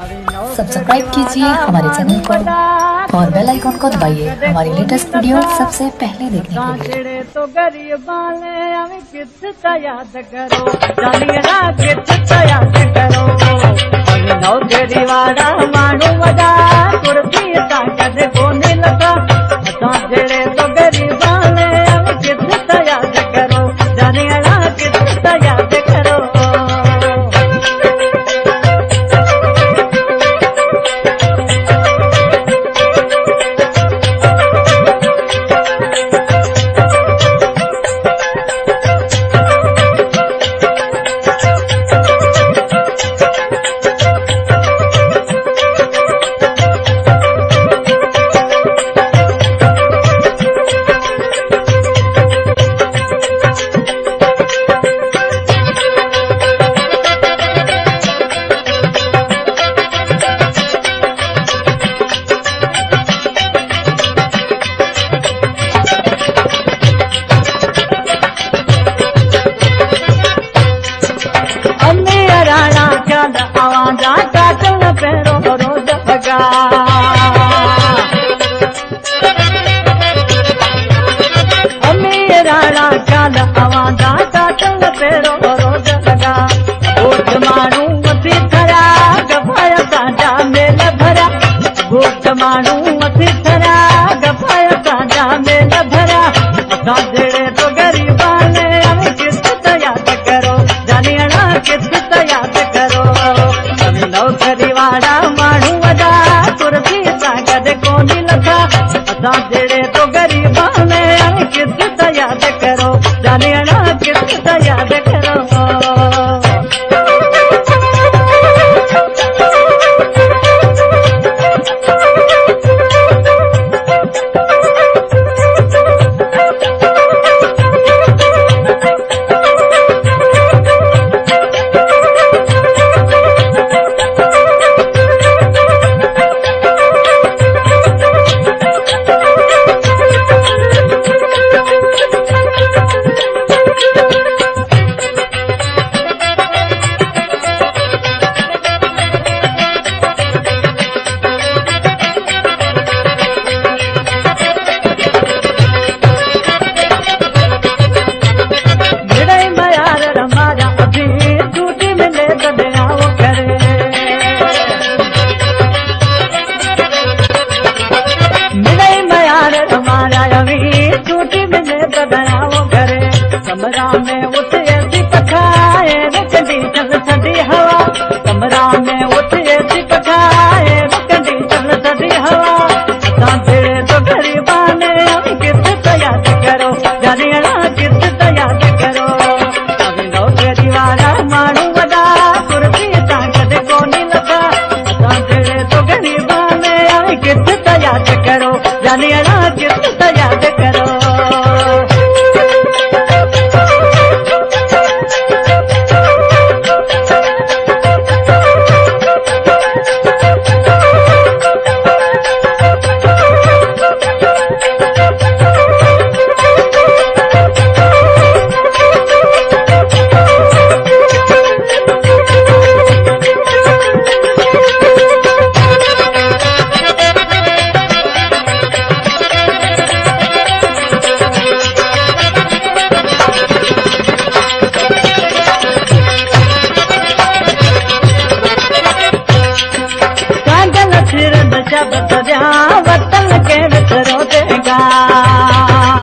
Subscribe कीजिए हमारे channel को और बेल आइकन को दबाइए हमारी लेटेस्ट वीडियो सबसे पहले देखने के लिए। तो गरीब याद करो याद करो नौकरी वाला माण्हू वॾा कुर्ती ताकत कोन्हे लॻा असां जहिड़े तो गरीब याद करो जानियड़ा किथ याद करो। आवाजा काटण पहिरों रोज भगा राणा ख्याल आवाजा काटण पहिरों रोज भगा घोट माण्हू मथी थरा गफाया ताजा मेल भरा घोट माण्हू मथी थरा गफाया ताजा मेल भरा असां जहिड़े तो गरीबा ने किस्त याद करो जानियड़ा किस्त याद करो नौकरी वाला माण्हू वॾा कुर्ती ताकत कोन्हे लॻा असां जहिड़े तो गरीबा ने किस्त याद करो जानियड़ा किस्त याद करो। कमरा में उठे पखाए कंडीशन सदी हवा कमरा में उठे पखाए कंडीशन सदी हवा असां जहिड़े तो गरीबा ने किस्त याद करो जानियड़ा किस्त याद करो नौकरी वाला माण्हू वॾा कुर्ती ताकत कोन्हे लॻा असां जहिड़े तो गरीबा ने किस्त याद करो जानियड़ा किस्त याद करो। जब